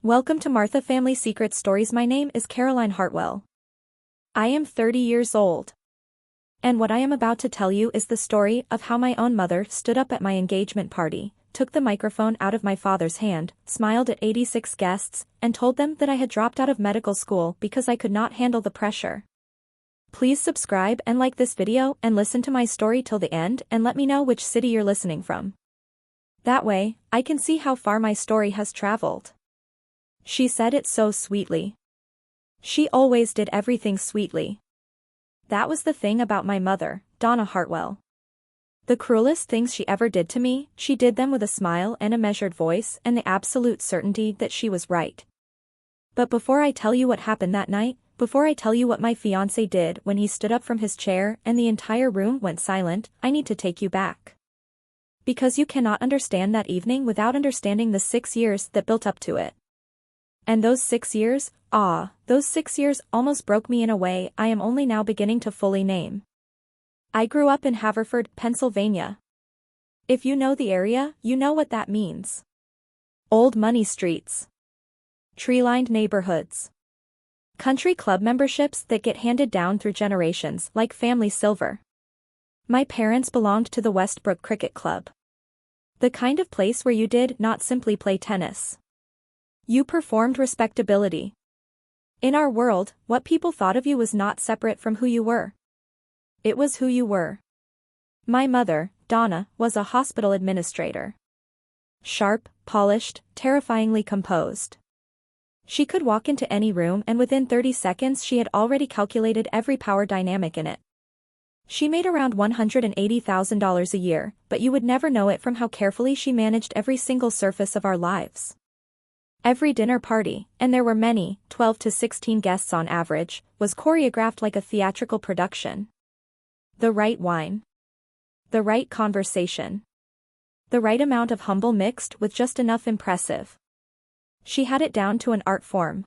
Welcome to Martha Family Secret Stories. My name is Caroline Hartwell. I am 30 years old. And what I am about to tell you is the story of how my own mother stood up at my engagement party, took the microphone out of my father's hand, smiled at 86 guests, and told them that I had dropped out of medical school because I could not handle the pressure. Please subscribe and like this video and listen to my story till the end and let me know which city you're listening from. That way, I can see how far my story has traveled. She said it so sweetly. She always did everything sweetly. That was the thing about my mother, Donna Hartwell. The cruelest things she ever did to me, she did them with a smile and a measured voice and the absolute certainty that she was right. But before I tell you what happened that night, before I tell you what my fiance did when he stood up from his chair and the entire room went silent, I need to take you back. Because you cannot understand that evening without understanding the 6 years that built up to it. And those 6 years, those 6 years almost broke me in a way I am only now beginning to fully name. I grew up in Haverford, Pennsylvania. If you know the area, you know what that means. Old money streets. Tree-lined neighborhoods. Country club memberships that get handed down through generations like family silver. My parents belonged to the Westbrook Cricket Club. The kind of place where you did not simply play tennis. You performed respectability. In our world, what people thought of you was not separate from who you were. It was who you were. My mother, Donna, was a hospital administrator. Sharp, polished, terrifyingly composed. She could walk into any room and within 30 seconds she had already calculated every power dynamic in it. She made around $180,000 a year, but you would never know it from how carefully she managed every single surface of our lives. Every dinner party, and there were many, 12 to 16 guests on average, was choreographed like a theatrical production. The right wine. The right conversation. The right amount of humble mixed with just enough impressive. She had it down to an art form.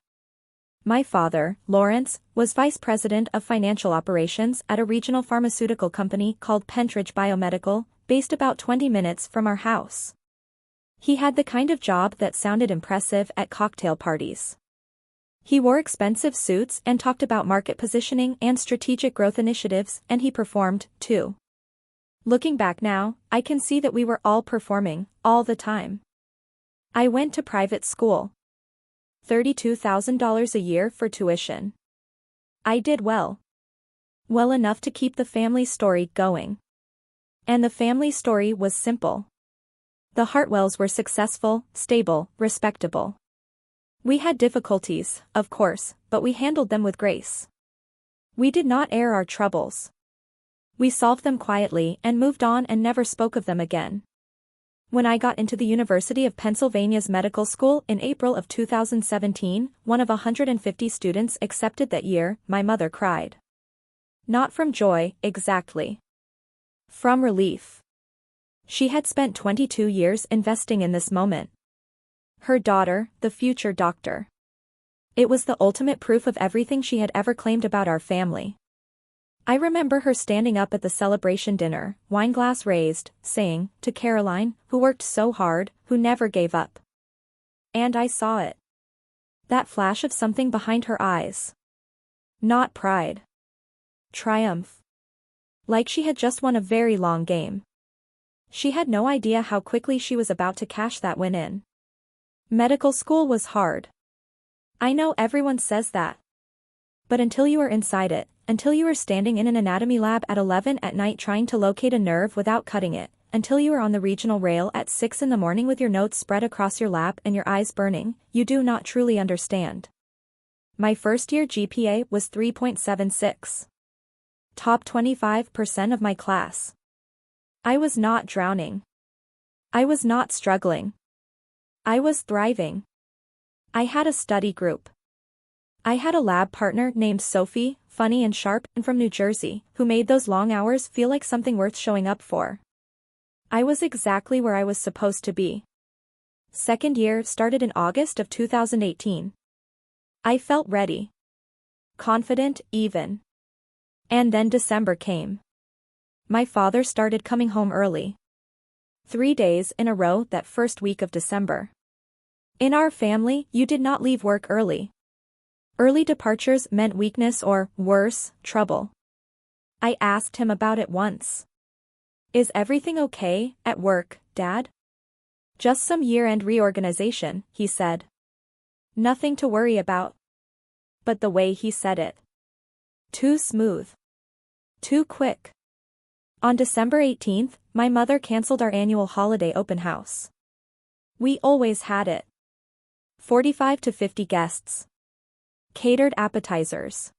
My father, Lawrence, was vice president of financial operations at a regional pharmaceutical company called Pentridge Biomedical, based about 20 minutes from our house. He had the kind of job that sounded impressive at cocktail parties. He wore expensive suits and talked about market positioning and strategic growth initiatives, and he performed, too. Looking back now, I can see that we were all performing, all the time. I went to private school. $32,000 a year for tuition. I did well. Well enough to keep the family story going. And the family story was simple. The Hartwells were successful, stable, respectable. We had difficulties, of course, but we handled them with grace. We did not air our troubles. We solved them quietly and moved on and never spoke of them again. When I got into the University of Pennsylvania's medical school in April of 2017, one of 150 students accepted that year, my mother cried. Not from joy, exactly. From relief. She had spent 22 years investing in this moment. Her daughter, the future doctor. It was the ultimate proof of everything she had ever claimed about our family. I remember her standing up at the celebration dinner, wineglass raised, saying, to Caroline, who worked so hard, who never gave up. And I saw it. That flash of something behind her eyes. Not pride. Triumph. Like she had just won a very long game. She had no idea how quickly she was about to cash that win in. Medical school was hard. I know everyone says that. But until you are inside it, until you are standing in an anatomy lab at 11 at night trying to locate a nerve without cutting it, until you are on the regional rail at 6 in the morning with your notes spread across your lap and your eyes burning, you do not truly understand. My first year GPA was 3.76. Top 25% of my class. I was not drowning. I was not struggling. I was thriving. I had a study group. I had a lab partner named Sophie, funny and sharp and from New Jersey, who made those long hours feel like something worth showing up for. I was exactly where I was supposed to be. Second year started in August of 2018. I felt ready. Confident, even. And then December came. My father started coming home early. 3 days in a row that first week of December. In our family, you did not leave work early. Early departures meant weakness or, worse, trouble. I asked him about it once. Is everything okay at work, Dad? Just some year-end reorganization, he said. Nothing to worry about. But the way he said it. Too smooth. Too quick. On December 18th, my mother canceled our annual holiday open house. We always had it. 45 to 50 guests. Catered appetizers.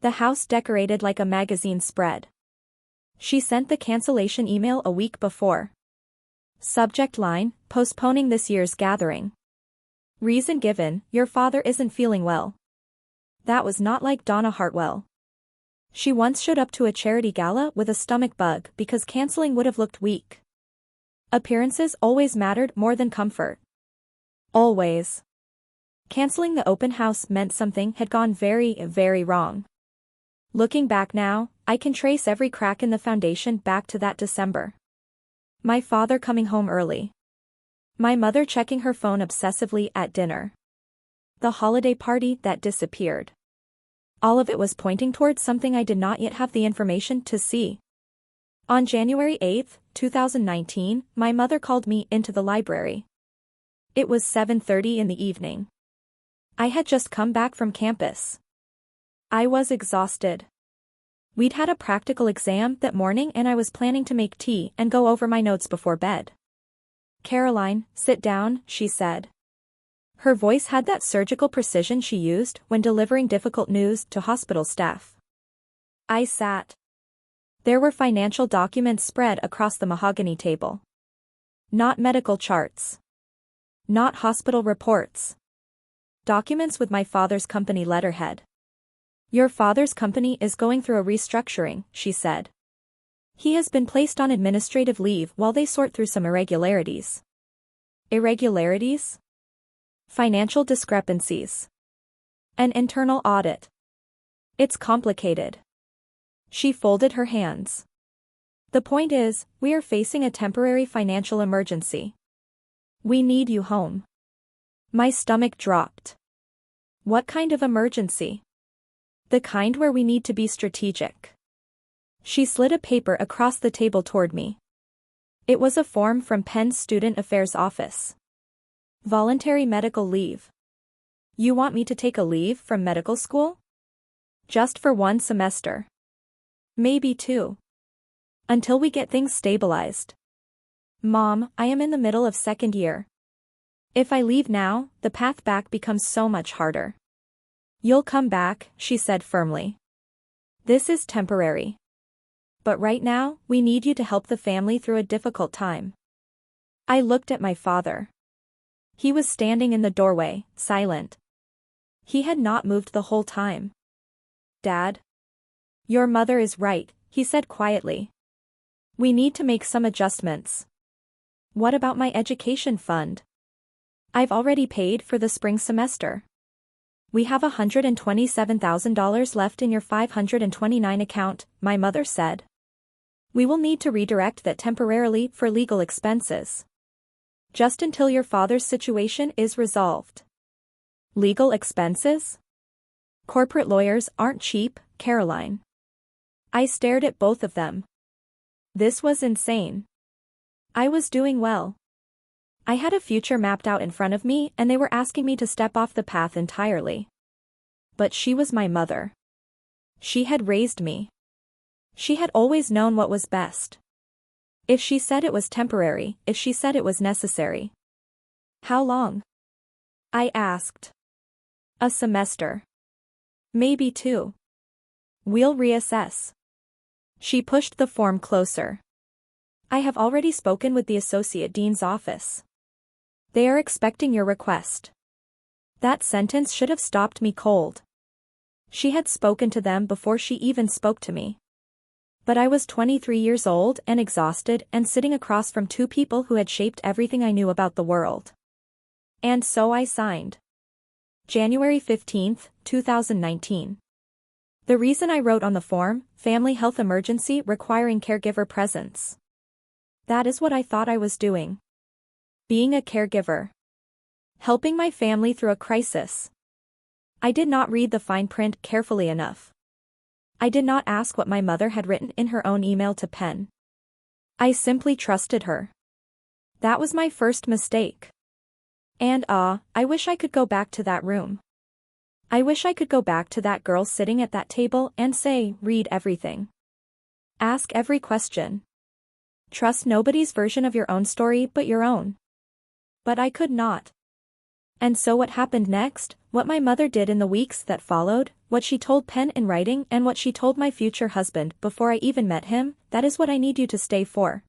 The house decorated like a magazine spread. She sent the cancellation email a week before. Subject line, postponing this year's gathering. Reason given, your father isn't feeling well. That was not like Donna Hartwell. She once showed up to a charity gala with a stomach bug because canceling would have looked weak. Appearances always mattered more than comfort. Always. Canceling the open house meant something had gone very, very wrong. Looking back now, I can trace every crack in the foundation back to that December. My father coming home early. My mother checking her phone obsessively at dinner. The holiday party that disappeared. All of it was pointing towards something I did not yet have the information to see. On January 8, 2019, my mother called me into the library. It was 7:30 in the evening. I had just come back from campus. I was exhausted. We'd had a practical exam that morning and I was planning to make tea and go over my notes before bed. Caroline, sit down, she said. Her voice had that surgical precision she used when delivering difficult news to hospital staff. I sat. There were financial documents spread across the mahogany table. Not medical charts. Not hospital reports. Documents with my father's company letterhead. Your father's company is going through a restructuring, she said. He has been placed on administrative leave while they sort through some irregularities. Irregularities? Financial discrepancies. An internal audit. It's complicated. She folded her hands. The point is, we are facing a temporary financial emergency. We need you home. My stomach dropped. What kind of emergency? The kind where we need to be strategic. She slid a paper across the table toward me. It was a form from Penn's Student Affairs Office. Voluntary medical leave. You want me to take a leave from medical school? Just for 1 semester. Maybe 2. Until we get things stabilized. Mom, I am in the middle of second year. If I leave now, the path back becomes so much harder. You'll come back, she said firmly. This is temporary. But right now, we need you to help the family through a difficult time. I looked at my father. He was standing in the doorway, silent. He had not moved the whole time. Dad? Your mother is right, he said quietly. We need to make some adjustments. What about my education fund? I've already paid for the spring semester. We have $127,000 left in your 529 account, my mother said. We will need to redirect that temporarily for legal expenses. Just until your father's situation is resolved. Legal expenses? Corporate lawyers aren't cheap, Caroline. I stared at both of them. This was insane. I was doing well. I had a future mapped out in front of me and they were asking me to step off the path entirely. But she was my mother. She had raised me. She had always known what was best. If she said it was temporary, if she said it was necessary. How long? I asked. A semester. Maybe 2. We'll reassess. She pushed the form closer. I have already spoken with the Associate Dean's office. They are expecting your request. That sentence should have stopped me cold. She had spoken to them before she even spoke to me. But I was 23 years old and exhausted and sitting across from 2 people who had shaped everything I knew about the world. And so I signed. January 15, 2019. The reason I wrote on the form, family health emergency requiring caregiver presence. That is what I thought I was doing. Being a caregiver. Helping my family through a crisis. I did not read the fine print carefully enough. I did not ask what my mother had written in her own email to Penn. I simply trusted her. That was my first mistake. And I wish I could go back to that room. I wish I could go back to that girl sitting at that table and say, read everything. Ask every question. Trust nobody's version of your own story but your own. But I could not. And so what happened next, what my mother did in the weeks that followed, what she told Penn in writing and what she told my future husband before I even met him, that is what I need you to stay for.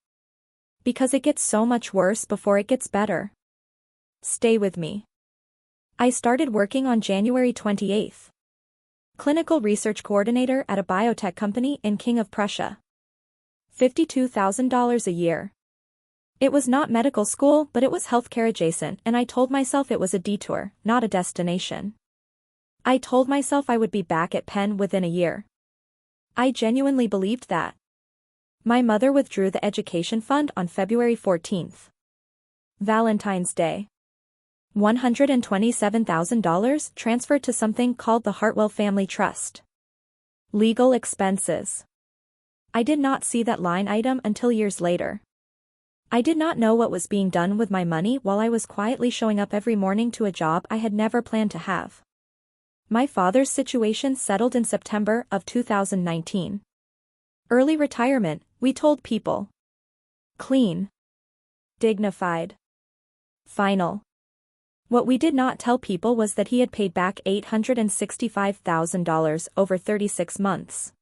Because it gets so much worse before it gets better. Stay with me. I started working on January 28th. Clinical research coordinator at a biotech company in King of Prussia. $52,000 a year. It was not medical school but it was healthcare adjacent and I told myself it was a detour, not a destination. I told myself I would be back at Penn within a year. I genuinely believed that. My mother withdrew the education fund on February 14th. Valentine's Day. $127,000 transferred to something called the Hartwell Family Trust. Legal expenses. I did not see that line item until years later. I did not know what was being done with my money while I was quietly showing up every morning to a job I had never planned to have. My father's situation settled in September of 2019. Early retirement, we told people. Clean. Dignified. Final. What we did not tell people was that he had paid back $865,000 over 36 months.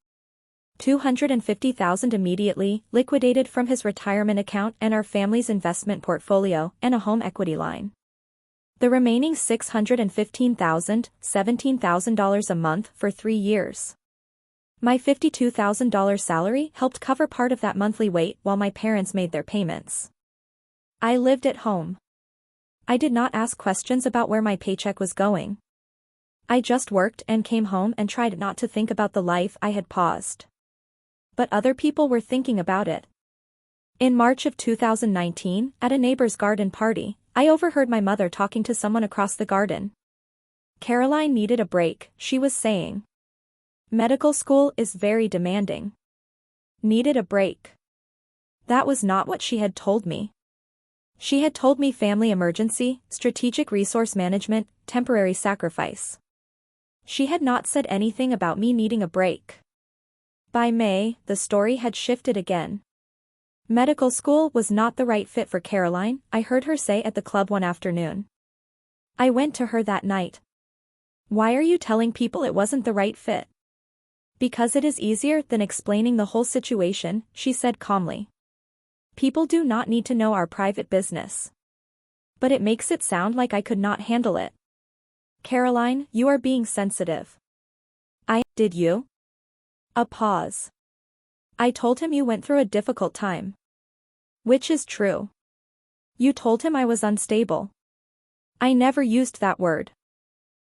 $250,000 immediately, liquidated from his retirement account and our family's investment portfolio, and a home equity line. The remaining $615,000, $17,000 a month for 3 years. My $52,000 salary helped cover part of that monthly wait while my parents made their payments. I lived at home. I did not ask questions about where my paycheck was going. I just worked and came home and tried not to think about the life I had paused. But other people were thinking about it. In March of 2019, at a neighbor's garden party, I overheard my mother talking to someone across the garden. Caroline needed a break, she was saying. Medical school is very demanding. Needed a break. That was not what she had told me. She had told me family emergency, strategic resource management, temporary sacrifice. She had not said anything about me needing a break. By May, the story had shifted again. Medical school was not the right fit for Caroline, I heard her say at the club one afternoon. I went to her that night. Why are you telling people it wasn't the right fit? Because it is easier than explaining the whole situation, she said calmly. People do not need to know our private business. But it makes it sound like I could not handle it. Caroline, you are being sensitive. Did you? A pause. I told him you went through a difficult time. Which is true. You told him I was unstable. I never used that word.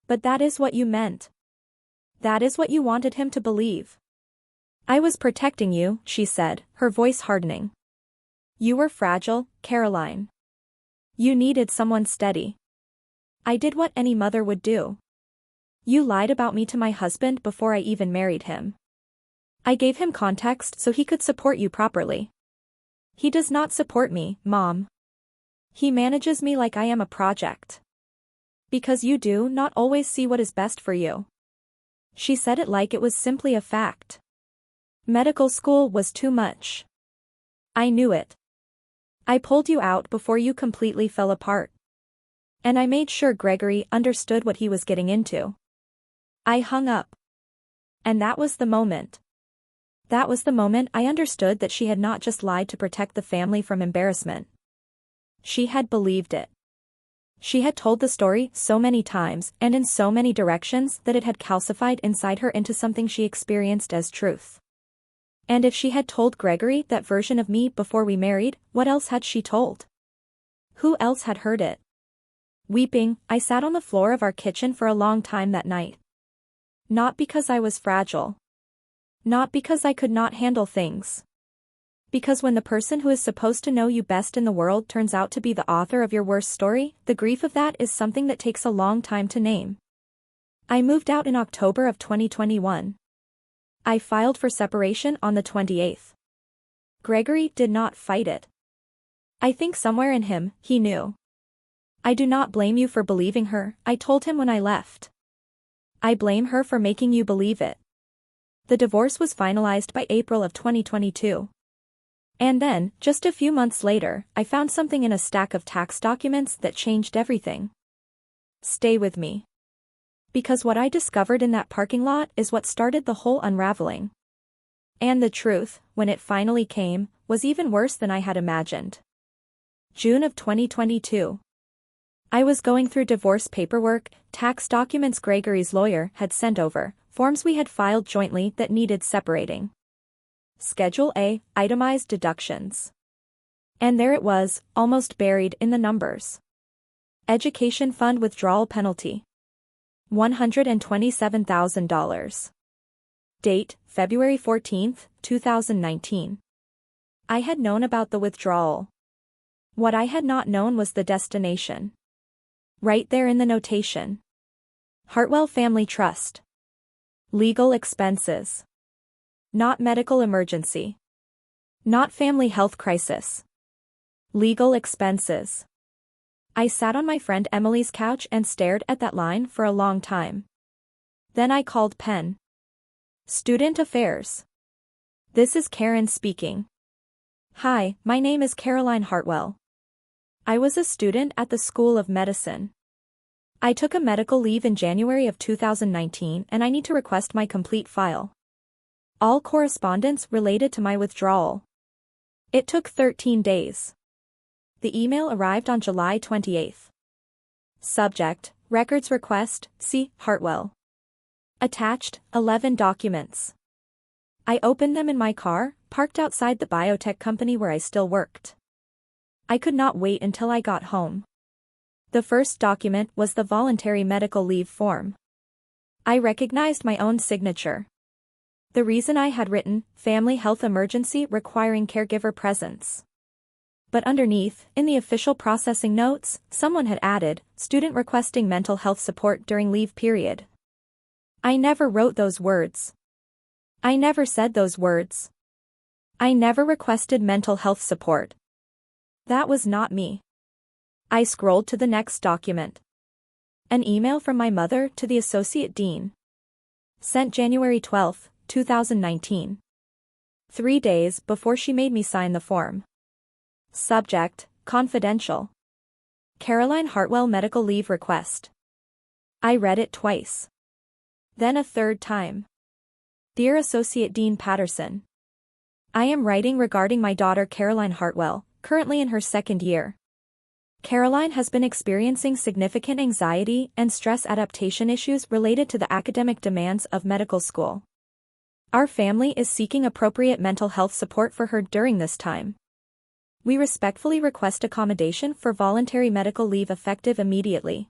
But that is what you meant. That is what you wanted him to believe. I was protecting you, she said, her voice hardening. You were fragile, Caroline. You needed someone steady. I did what any mother would do. You lied about me to my husband before I even married him. I gave him context so he could support you properly. He does not support me, Mom. He manages me like I am a project. Because you do not always see what is best for you. She said it like it was simply a fact. Medical school was too much. I knew it. I pulled you out before you completely fell apart. And I made sure Gregory understood what he was getting into. I hung up. And that was the moment. That was the moment I understood that she had not just lied to protect the family from embarrassment. She had believed it. She had told the story so many times and in so many directions that it had calcified inside her into something she experienced as truth. And if she had told Gregory that version of me before we married, what else had she told? Who else had heard it? Weeping, I sat on the floor of our kitchen for a long time that night. Not because I was fragile. Not because I could not handle things. Because when the person who is supposed to know you best in the world turns out to be the author of your worst story, the grief of that is something that takes a long time to name. I moved out in October of 2021. I filed for separation on the 28th. Gregory did not fight it. I think somewhere in him, he knew. I do not blame you for believing her, I told him when I left. I blame her for making you believe it. The divorce was finalized by April of 2022. And then, just a few months later, I found something in a stack of tax documents that changed everything. Stay with me. Because what I discovered in that parking lot is what started the whole unraveling. And the truth, when it finally came, was even worse than I had imagined. June of 2022. I was going through divorce paperwork, tax documents Gregory's lawyer had sent over, forms we had filed jointly that needed separating. Schedule A, itemized deductions. And there it was, almost buried in the numbers. Education fund withdrawal penalty. $127,000. Date, February 14, 2019. I had known about the withdrawal. What I had not known was the destination. Right there in the notation. Hartwell Family Trust. Legal expenses. Not medical emergency. Not family health crisis. Legal expenses. I sat on my friend Emily's couch and stared at that line for a long time. Then I called Penn. Student Affairs. This is Karen speaking. Hi, my name is Caroline Hartwell. I was a student at the School of Medicine. I took a medical leave in January of 2019 and I need to request my complete file. All correspondence related to my withdrawal. It took 13 days. The email arrived on July 28th. Subject, Records Request, C. Hartwell. Attached, 11 documents. I opened them in my car, parked outside the biotech company where I still worked. I could not wait until I got home. The first document was the voluntary medical leave form. I recognized my own signature. The reason I had written, family health emergency requiring caregiver presence. But underneath, in the official processing notes, someone had added, student requesting mental health support during leave period. I never wrote those words. I never said those words. I never requested mental health support. That was not me. I scrolled to the next document. An email from my mother to the Associate Dean. Sent January 12, 2019. 3 days before she made me sign the form. Subject, confidential. Caroline Hartwell medical leave request. I read it twice. Then a third time. Dear Associate Dean Patterson. I am writing regarding my daughter Caroline Hartwell, currently in her 2nd year. Caroline has been experiencing significant anxiety and stress adaptation issues related to the academic demands of medical school. Our family is seeking appropriate mental health support for her during this time. We respectfully request accommodation for voluntary medical leave effective immediately.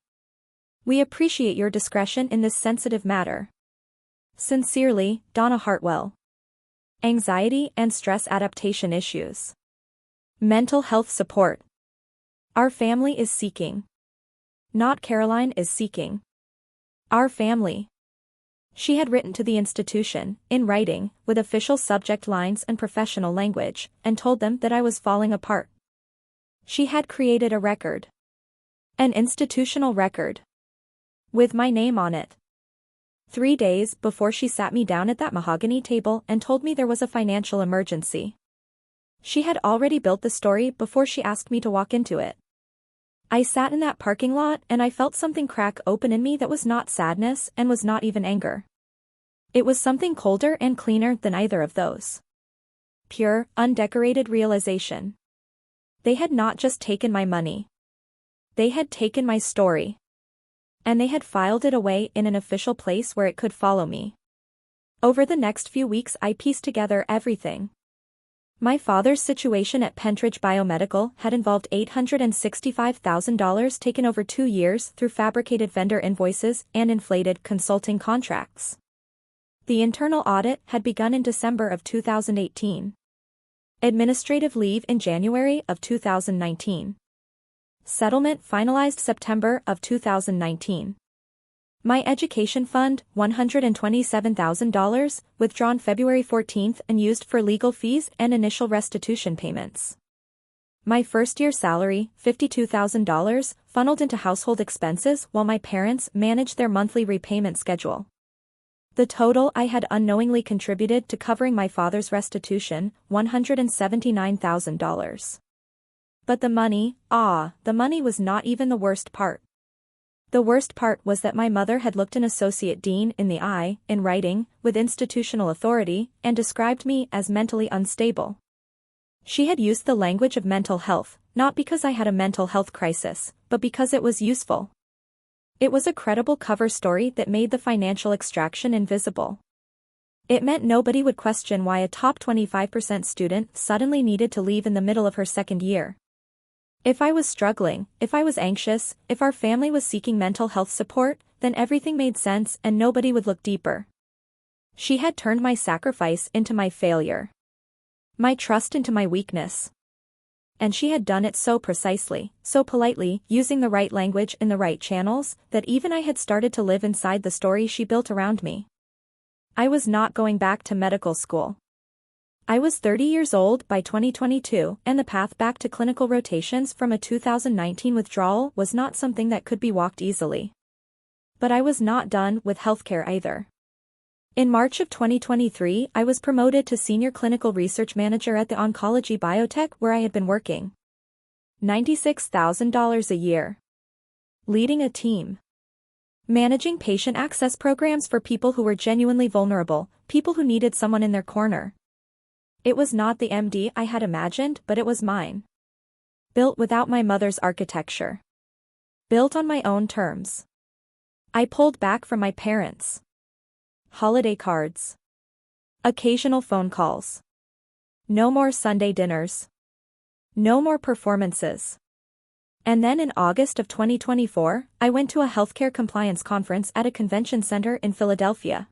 We appreciate your discretion in this sensitive matter. Sincerely, Donna Hartwell. Anxiety and stress adaptation issues. Mental health support. Our family is seeking. Not Caroline is seeking. Our family. She had written to the institution, in writing, with official subject lines and professional language, and told them that I was falling apart. She had created a record. An institutional record. With my name on it. 3 days before she sat me down at that mahogany table and told me there was a financial emergency. She had already built the story before she asked me to walk into it. I sat in that parking lot and I felt something crack open in me that was not sadness and was not even anger. It was something colder and cleaner than either of those. Pure, undecorated realization. They had not just taken my money. They had taken my story. And they had filed it away in an official place where it could follow me. Over the next few weeks I pieced together everything. My father's situation at Pentridge Biomedical had involved $865,000 taken over 2 years through fabricated vendor invoices and inflated consulting contracts. The internal audit had begun in December of 2018. Administrative leave in January of 2019. Settlement finalized September of 2019. My education fund, $127,000, withdrawn February 14th and used for legal fees and initial restitution payments. My first-year salary, $52,000, funneled into household expenses while my parents managed their monthly repayment schedule. The total I had unknowingly contributed to covering my father's restitution, $179,000. But the money was not even the worst part. The worst part was that my mother had looked an associate dean in the eye, in writing, with institutional authority, and described me as mentally unstable. She had used the language of mental health, not because I had a mental health crisis, but because it was useful. It was a credible cover story that made the financial extraction invisible. It meant nobody would question why a top 25% student suddenly needed to leave in the middle of her second year. If I was struggling, if I was anxious, if our family was seeking mental health support, then everything made sense and nobody would look deeper. She had turned my sacrifice into my failure. My trust into my weakness. And she had done it so precisely, so politely, using the right language in the right channels, that even I had started to live inside the story she built around me. I was not going back to medical school. I was 30 years old by 2022, and the path back to clinical rotations from a 2019 withdrawal was not something that could be walked easily. But I was not done with healthcare either. In March of 2023, I was promoted to Senior Clinical Research Manager at the oncology biotech where I had been working. $96,000 a year. Leading a team. Managing patient access programs for people who were genuinely vulnerable, people who needed someone in their corner. It was not the MD I had imagined, but it was mine. Built without my mother's architecture. Built on my own terms. I pulled back from my parents. Holiday cards. Occasional phone calls. No more Sunday dinners. No more performances. And then in August of 2024, I went to a healthcare compliance conference at a convention center in Philadelphia.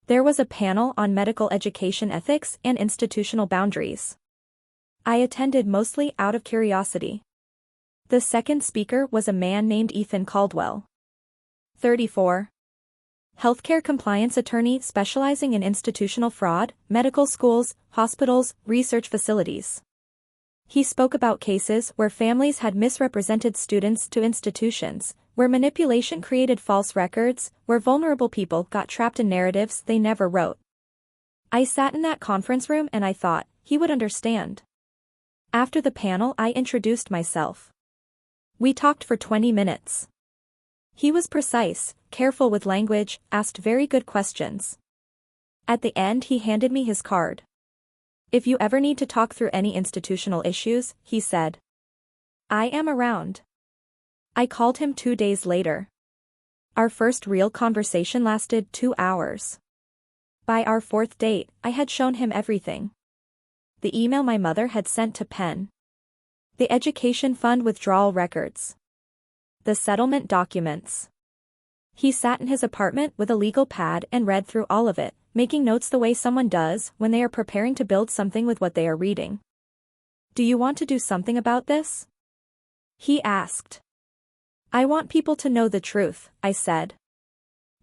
There was a panel on medical education ethics and institutional boundaries. I attended mostly out of curiosity. The second speaker was a man named Ethan Caldwell. 34. Healthcare compliance attorney specializing in institutional fraud, medical schools, hospitals, research facilities. He spoke about cases where families had misrepresented students to institutions, where manipulation created false records, where vulnerable people got trapped in narratives they never wrote. I sat in that conference room and I thought, he would understand. After the panel, I introduced myself. We talked for 20 minutes. He was precise, careful with language, asked very good questions. At the end he handed me his card. If you ever need to talk through any institutional issues, he said. I am around. I called him 2 days later. Our first real conversation lasted 2 hours. By our fourth date, I had shown him everything. The email my mother had sent to Penn. The education fund withdrawal records. The settlement documents. He sat in his apartment with a legal pad and read through all of it, making notes the way someone does when they are preparing to build something with what they are reading. Do you want to do something about this? He asked. I want people to know the truth, I said.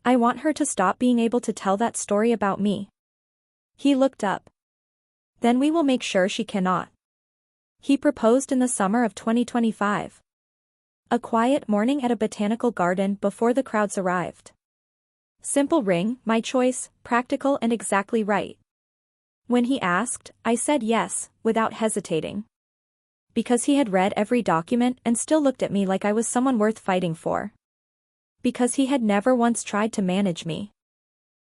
I want her to stop being able to tell that story about me. He looked up. Then we will make sure she cannot. He proposed in the summer of 2025. A quiet morning at a botanical garden before the crowds arrived. Simple ring, my choice, practical and exactly right. When he asked, I said yes, without hesitating. Because he had read every document and still looked at me like I was someone worth fighting for. Because he had never once tried to manage me.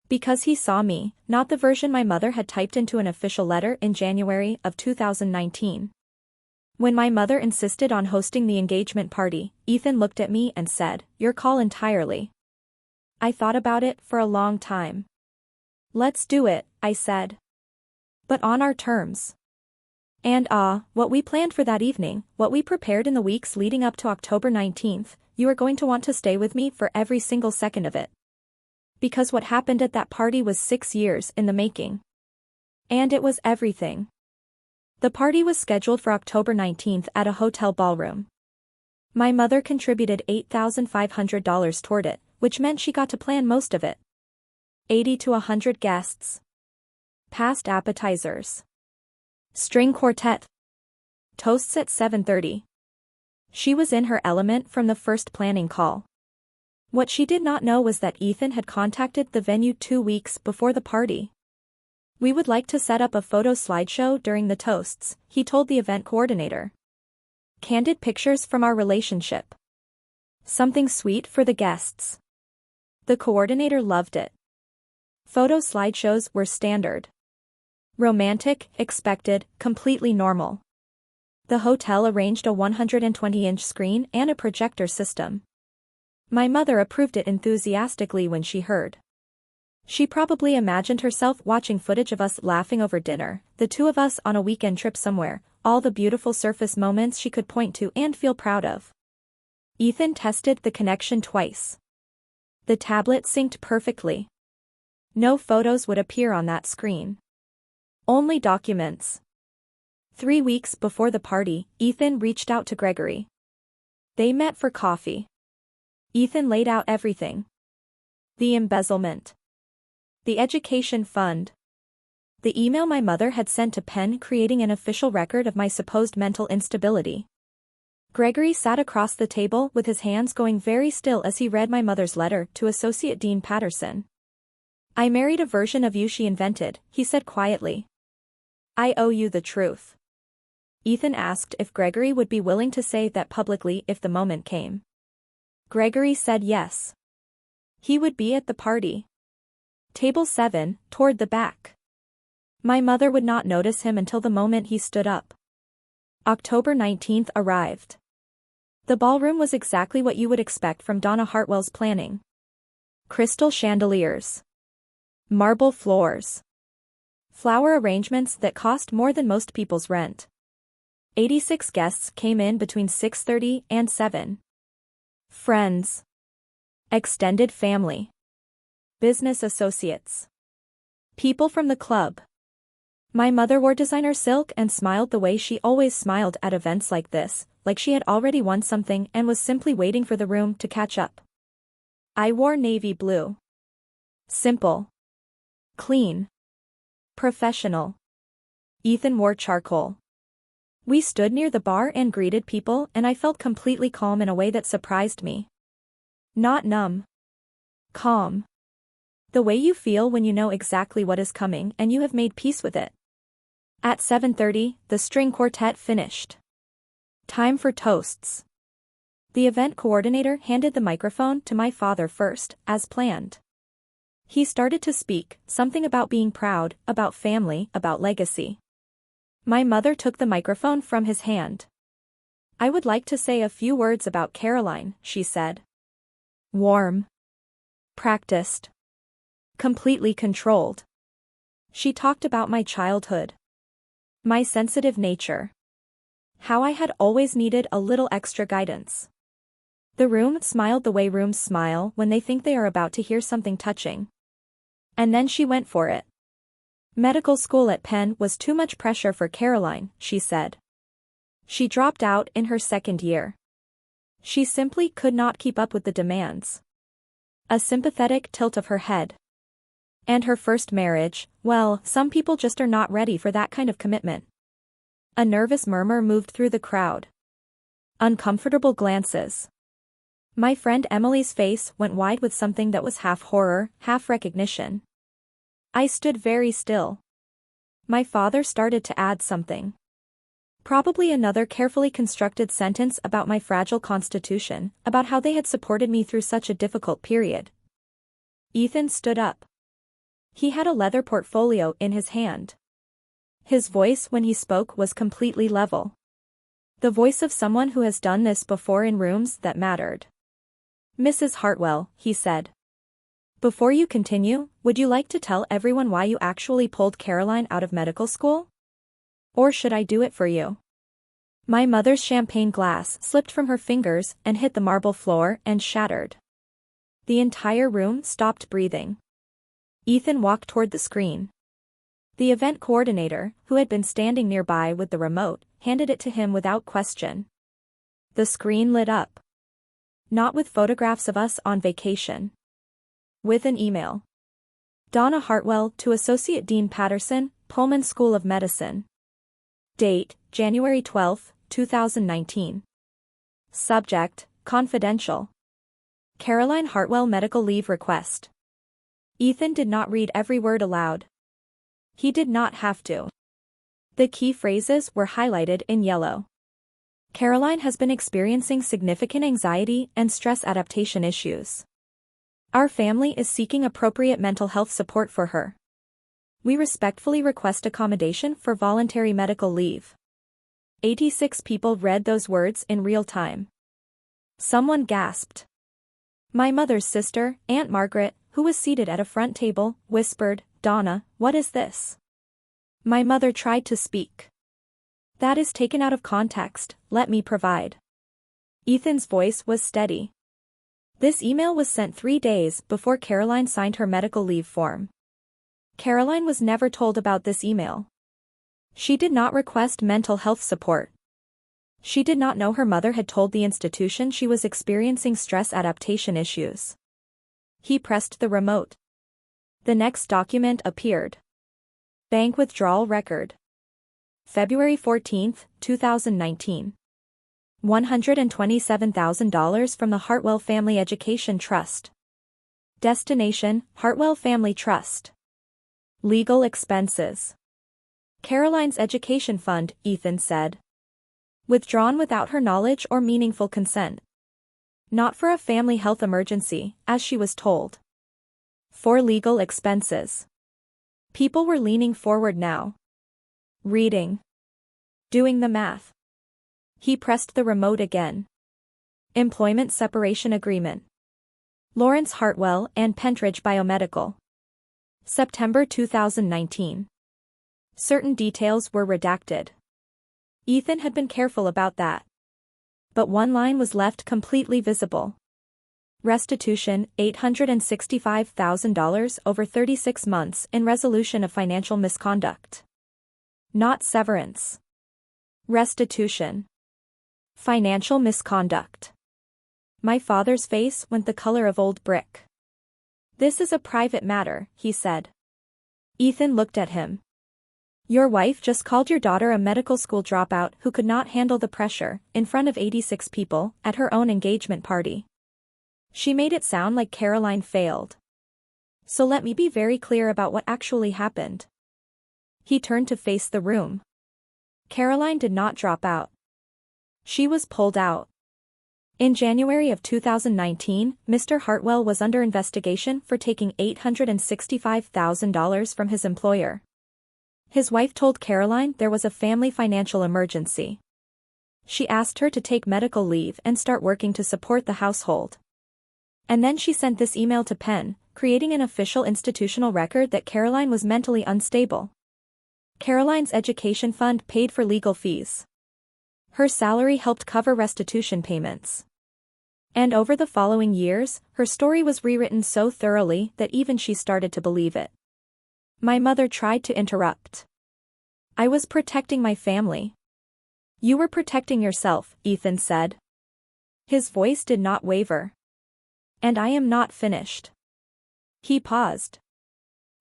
Because he saw me, not the version my mother had typed into an official letter in January of 2019. When my mother insisted on hosting the engagement party, Ethan looked at me and said, "Your call entirely." I thought about it for a long time. Let's do it, I said. But on our terms. And what we planned for that evening, what we prepared in the weeks leading up to October 19th, you are going to want to stay with me for every single second of it. Because what happened at that party was 6 years in the making. And it was everything. The party was scheduled for October 19th at a hotel ballroom. My mother contributed $8,500 toward it, which meant she got to plan most of it. 80 to 100 guests. Past appetizers. String quartet. Toasts at 7:30. She was in her element from the first planning call. What she did not know was that Ethan had contacted the venue 2 weeks before the party. We would like to set up a photo slideshow during the toasts, he told the event coordinator. Candid pictures from our relationship. Something sweet for the guests. The coordinator loved it. Photo slideshows were standard. Romantic, expected, completely normal. The hotel arranged a 120-inch screen and a projector system. My mother approved it enthusiastically when she heard. She probably imagined herself watching footage of us laughing over dinner, the two of us on a weekend trip somewhere, all the beautiful surface moments she could point to and feel proud of. Ethan tested the connection twice. The tablet synced perfectly. No photos would appear on that screen. Only documents. 3 weeks before the party, Ethan reached out to Gregory. They met for coffee. Ethan laid out everything. The embezzlement. The education fund. The email my mother had sent to Penn creating an official record of my supposed mental instability. Gregory sat across the table with his hands going very still as he read my mother's letter to Associate Dean Patterson. I married a version of you she invented, he said quietly. I owe you the truth. Ethan asked if Gregory would be willing to say that publicly if the moment came. Gregory said yes. He would be at the party. Table 7, toward the back. My mother would not notice him until the moment he stood up. October 19th arrived. The ballroom was exactly what you would expect from Donna Hartwell's planning. Crystal chandeliers. Marble floors. Flower arrangements that cost more than most people's rent. 86 guests came in between 6:30 and 7. Friends. Extended family. Business associates. People from the club. My mother wore designer silk and smiled the way she always smiled at events like this, like she had already won something and was simply waiting for the room to catch up. I wore navy blue. Simple. Clean. Professional. Ethan wore charcoal. We stood near the bar and greeted people and I felt completely calm in a way that surprised me. Not numb. Calm. The way you feel when you know exactly what is coming and you have made peace with it. At 7:30, the string quartet finished. Time for toasts. The event coordinator handed the microphone to my father first, as planned. He started to speak, something about being proud, about family, about legacy. My mother took the microphone from his hand. I would like to say a few words about Caroline, she said. Warm. Practiced. Completely controlled. She talked about my childhood. My sensitive nature. How I had always needed a little extra guidance. The room smiled the way rooms smile when they think they are about to hear something touching. And then she went for it. Medical school at Penn was too much pressure for Caroline, she said. She dropped out in her second year. She simply could not keep up with the demands. A sympathetic tilt of her head. And her first marriage, well, some people just are not ready for that kind of commitment. A nervous murmur moved through the crowd. Uncomfortable glances. My friend Emily's face went wide with something that was half horror, half recognition. I stood very still. My father started to add something. Probably another carefully constructed sentence about my fragile constitution, about how they had supported me through such a difficult period. Ethan stood up. He had a leather portfolio in his hand. His voice when he spoke was completely level. The voice of someone who has done this before in rooms that mattered. Mrs. Hartwell, he said. Before you continue, would you like to tell everyone why you actually pulled Caroline out of medical school? Or should I do it for you? My mother's champagne glass slipped from her fingers and hit the marble floor and shattered. The entire room stopped breathing. Ethan walked toward the screen. The event coordinator, who had been standing nearby with the remote, handed it to him without question. The screen lit up. Not with photographs of us on vacation. With an email. Donna Hartwell to Associate Dean Patterson, Pullman School of Medicine. Date, January 12, 2019. Subject, confidential. Caroline Hartwell medical leave request. Ethan did not read every word aloud. He did not have to. The key phrases were highlighted in yellow. Caroline has been experiencing significant anxiety and stress adaptation issues. Our family is seeking appropriate mental health support for her. We respectfully request accommodation for voluntary medical leave. 86 people read those words in real time. Someone gasped. My mother's sister, Aunt Margaret, who was seated at a front table, whispered, "Donna, what is this?" My mother tried to speak. That is taken out of context, let me provide. Ethan's voice was steady. This email was sent 3 days before Caroline signed her medical leave form. Caroline was never told about this email. She did not request mental health support. She did not know her mother had told the institution she was experiencing stress adaptation issues. He pressed the remote. The next document appeared. Bank withdrawal record. February 14, 2019. $127,000 from the Hartwell Family Education Trust. Destination, Hartwell Family Trust. Legal expenses. Caroline's education fund, Ethan said. Withdrawn without her knowledge or meaningful consent. Not for a family health emergency, as she was told. For legal expenses. People were leaning forward now. Reading. Doing the math. He pressed the remote again. Employment separation agreement. Lawrence Hartwell and Pentridge Biomedical. September 2019. Certain details were redacted. Ethan had been careful about that. But one line was left completely visible. Restitution, $865,000 over 36 months in resolution of financial misconduct. Not severance. Restitution. Financial misconduct. My father's face went the color of old brick. This is a private matter, he said. Ethan looked at him. Your wife just called your daughter a medical school dropout who could not handle the pressure, in front of 86 people, at her own engagement party. She made it sound like Caroline failed. So let me be very clear about what actually happened. He turned to face the room. Caroline did not drop out. She was pulled out. In January of 2019, Mr. Hartwell was under investigation for taking $865,000 from his employer. His wife told Caroline there was a family financial emergency. She asked her to take medical leave and start working to support the household. And then she sent this email to Penn, creating an official institutional record that Caroline was mentally unstable. Caroline's education fund paid for legal fees. Her salary helped cover restitution payments. And over the following years, her story was rewritten so thoroughly that even she started to believe it. My mother tried to interrupt. I was protecting my family. You were protecting yourself, Ethan said. His voice did not waver. And I am not finished. He paused.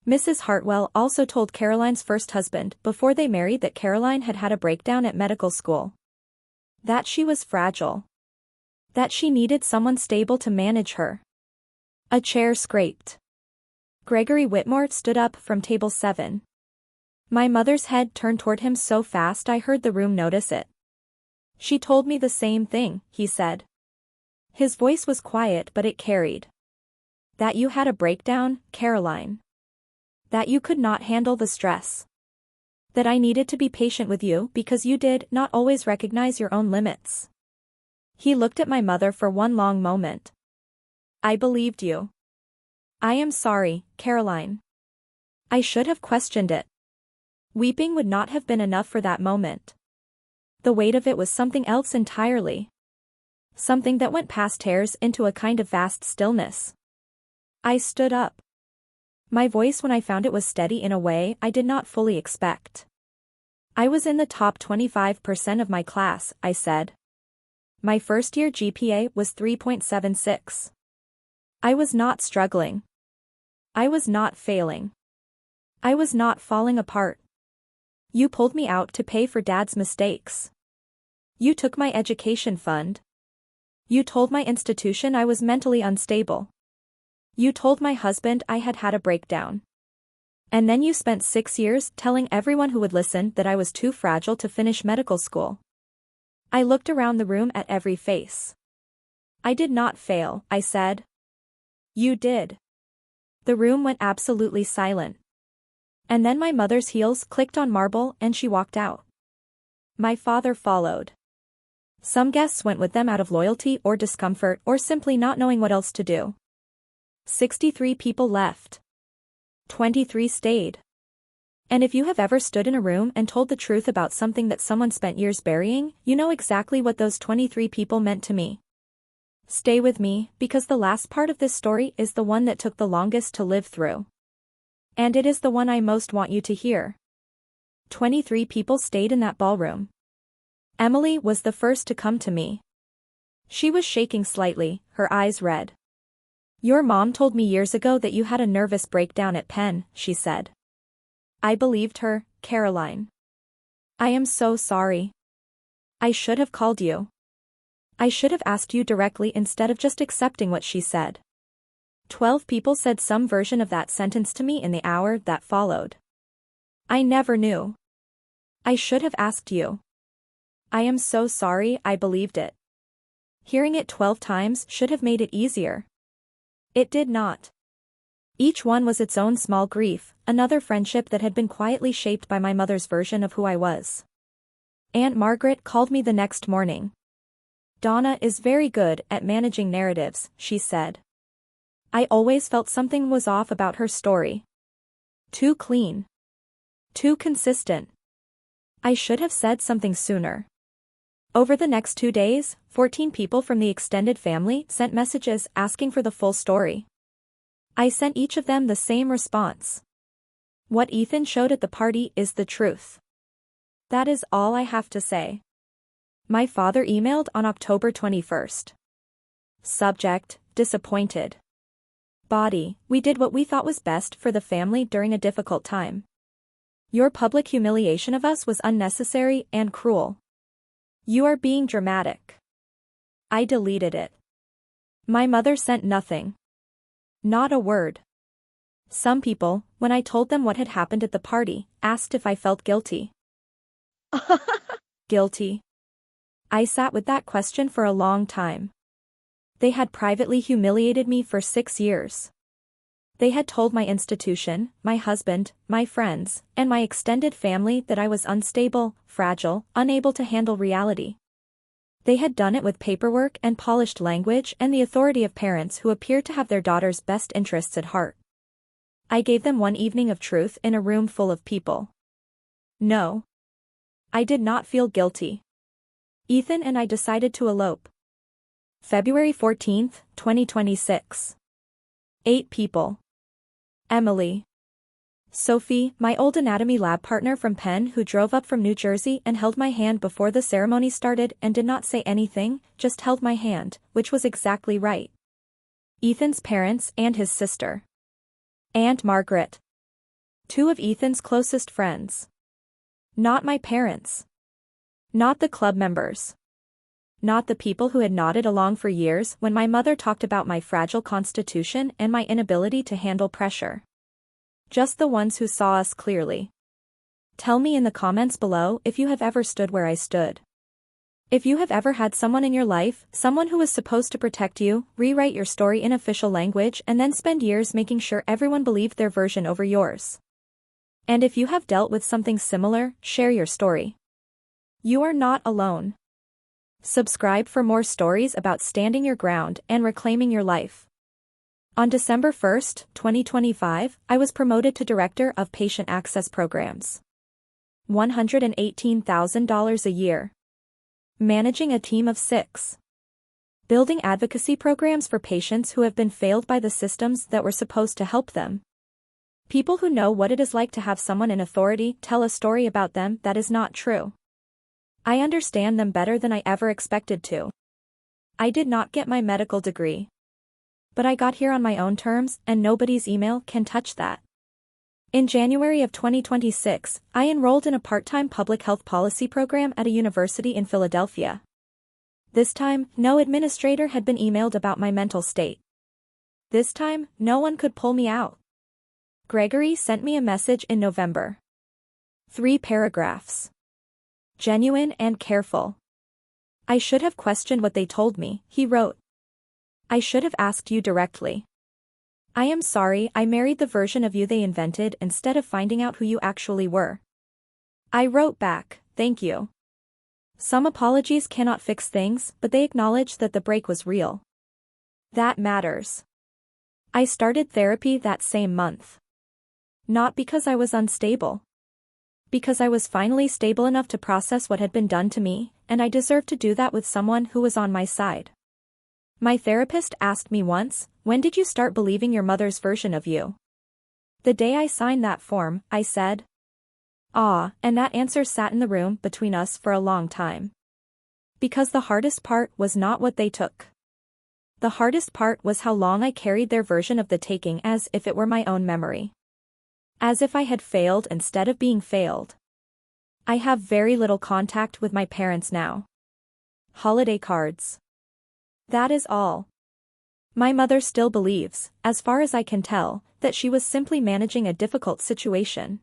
Mrs. Hartwell also told Caroline's first husband before they married that Caroline had had a breakdown at medical school. That she was fragile. That she needed someone stable to manage her. A chair scraped. Gregory Whitmore stood up from table 7. My mother's head turned toward him so fast I heard the room notice it. She told me the same thing, he said. His voice was quiet but it carried. That you had a breakdown, Caroline. That you could not handle the stress. That I needed to be patient with you because you did not always recognize your own limits. He looked at my mother for one long moment. I believed you. I am sorry, Caroline. I should have questioned it. Weeping would not have been enough for that moment. The weight of it was something else entirely. Something that went past tears into a kind of vast stillness. I stood up. My voice when I found it was steady in a way I did not fully expect. I was in the top 25% of my class, I said. My first-year GPA was 3.76. I was not struggling. I was not failing. I was not falling apart. You pulled me out to pay for Dad's mistakes. You took my education fund. You told my institution I was mentally unstable. You told my husband I had had a breakdown. And then you spent 6 years telling everyone who would listen that I was too fragile to finish medical school. I looked around the room at every face. I did not fail, I said. You did. The room went absolutely silent. And then my mother's heels clicked on marble and she walked out. My father followed. Some guests went with them out of loyalty or discomfort or simply not knowing what else to do. 63 people left. 23 stayed. And if you have ever stood in a room and told the truth about something that someone spent years burying, you know exactly what those 23 people meant to me. Stay with me, because the last part of this story is the one that took the longest to live through. And it is the one I most want you to hear. 23 people stayed in that ballroom. Emily was the first to come to me. She was shaking slightly, her eyes red. Your mom told me years ago that you had a nervous breakdown at Penn, she said. I believed her, Caroline. I am so sorry. I should have called you. I should have asked you directly instead of just accepting what she said. 12 people said some version of that sentence to me in the hour that followed. I never knew. I should have asked you. I am so sorry I believed it. Hearing it 12 times should have made it easier. It did not. Each one was its own small grief, another friendship that had been quietly shaped by my mother's version of who I was. Aunt Margaret called me the next morning. Donna is very good at managing narratives, she said. I always felt something was off about her story. Too clean. Too consistent. I should have said something sooner. Over the next 2 days, 14 people from the extended family sent messages asking for the full story. I sent each of them the same response. What Ethan showed at the party is the truth. That is all I have to say. My father emailed on October 21st. Subject, disappointed. Body, we did what we thought was best for the family during a difficult time. Your public humiliation of us was unnecessary and cruel. You are being dramatic. I deleted it. My mother sent nothing. Not a word. Some people, when I told them what had happened at the party, asked if I felt guilty. Guilty. I sat with that question for a long time. They had privately humiliated me for 6 years. They had told my institution, my husband, my friends, and my extended family that I was unstable, fragile, unable to handle reality. They had done it with paperwork and polished language and the authority of parents who appeared to have their daughter's best interests at heart. I gave them one evening of truth in a room full of people. No. I did not feel guilty. Ethan and I decided to elope. February 14, 2026. 8 people. Emily. Sophie, my old anatomy lab partner from Penn who drove up from New Jersey and held my hand before the ceremony started and did not say anything, just held my hand, which was exactly right. Ethan's parents and his sister. Aunt Margaret. 2 of Ethan's closest friends. Not my parents. Not the club members. Not the people who had nodded along for years when my mother talked about my fragile constitution and my inability to handle pressure. Just the ones who saw us clearly. Tell me in the comments below if you have ever stood where I stood. If you have ever had someone in your life, someone who was supposed to protect you, rewrite your story in official language and then spend years making sure everyone believed their version over yours. And if you have dealt with something similar, share your story. You are not alone. Subscribe for more stories about standing your ground and reclaiming your life. On December 1, 2025, I was promoted to Director of Patient Access Programs. $118,000 a year. Managing a team of 6. Building advocacy programs for patients who have been failed by the systems that were supposed to help them. People who know what it is like to have someone in authority tell a story about them that is not true. I understand them better than I ever expected to. I did not get my medical degree. But I got here on my own terms, and nobody's email can touch that. In January of 2026, I enrolled in a part-time public health policy program at a university in Philadelphia. This time, no administrator had been emailed about my mental state. This time, no one could pull me out. Gregory sent me a message in November. 3 paragraphs. Genuine and careful. I should have questioned what they told me, he wrote. I should have asked you directly. I am sorry I married the version of you they invented instead of finding out who you actually were. I wrote back, thank you. Some apologies cannot fix things, but they acknowledge that the break was real. That matters. I started therapy that same month. Not because I was unstable. Because I was finally stable enough to process what had been done to me, and I deserved to do that with someone who was on my side. My therapist asked me once, when did you start believing your mother's version of you? The day I signed that form, I said. And that answer sat in the room between us for a long time. Because the hardest part was not what they took. The hardest part was how long I carried their version of the taking as if it were my own memory. As if I had failed instead of being failed. I have very little contact with my parents now. Holiday cards. That is all. My mother still believes, as far as I can tell, that she was simply managing a difficult situation.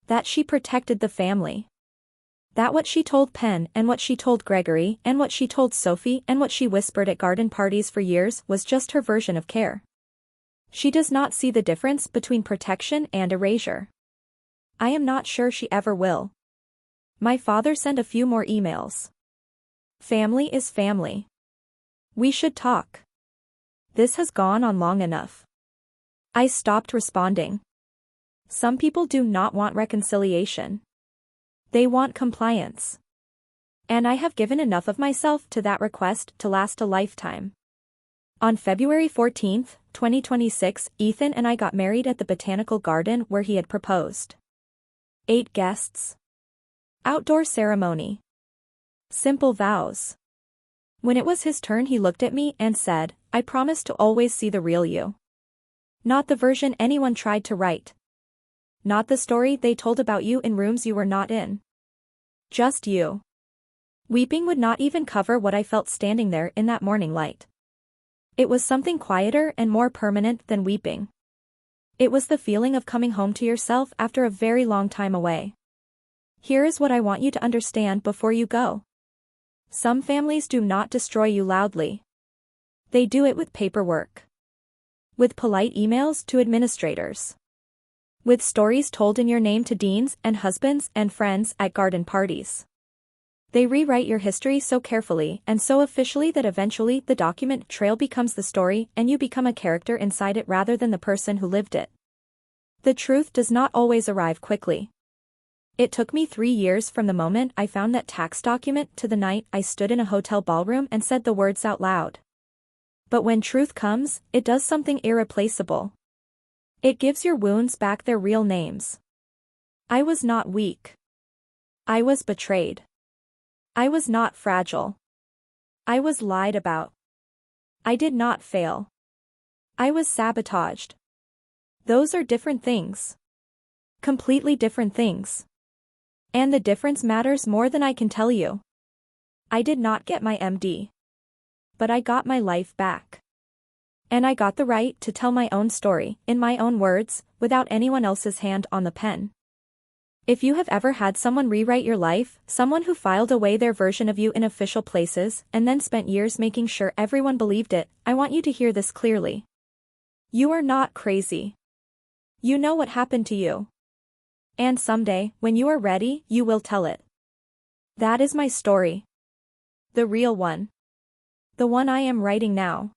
That she protected the family. That what she told Penn and what she told Gregory and what she told Sophie and what she whispered at garden parties for years was just her version of care. She does not see the difference between protection and erasure. I am not sure she ever will. My father sent a few more emails. Family is family. We should talk. This has gone on long enough. I stopped responding. Some people do not want reconciliation. They want compliance. And I have given enough of myself to that request to last a lifetime. On February 14, 2026, Ethan and I got married at the botanical garden where he had proposed. 8 guests. Outdoor ceremony. Simple vows. When it was his turn he looked at me and said, I promise to always see the real you. Not the version anyone tried to write. Not the story they told about you in rooms you were not in. Just you. Weeping would not even cover what I felt standing there in that morning light. It was something quieter and more permanent than weeping. It was the feeling of coming home to yourself after a very long time away. Here is what I want you to understand before you go. Some families do not destroy you loudly. They do it with paperwork. With polite emails to administrators. With stories told in your name to deans and husbands and friends at garden parties. They rewrite your history so carefully and so officially that eventually the document trail becomes the story and you become a character inside it rather than the person who lived it. The truth does not always arrive quickly. It took me 3 years from the moment I found that tax document to the night I stood in a hotel ballroom and said the words out loud. But when truth comes, it does something irreplaceable. It gives your wounds back their real names. I was not weak. I was betrayed. I was not fragile. I was lied about. I did not fail. I was sabotaged. Those are different things. Completely different things. And the difference matters more than I can tell you. I did not get my MD. But I got my life back. And I got the right to tell my own story, in my own words, without anyone else's hand on the pen. If you have ever had someone rewrite your life, someone who filed away their version of you in official places, and then spent years making sure everyone believed it, I want you to hear this clearly. You are not crazy. You know what happened to you. And someday, when you are ready, you will tell it. That is my story. The real one. The one I am writing now.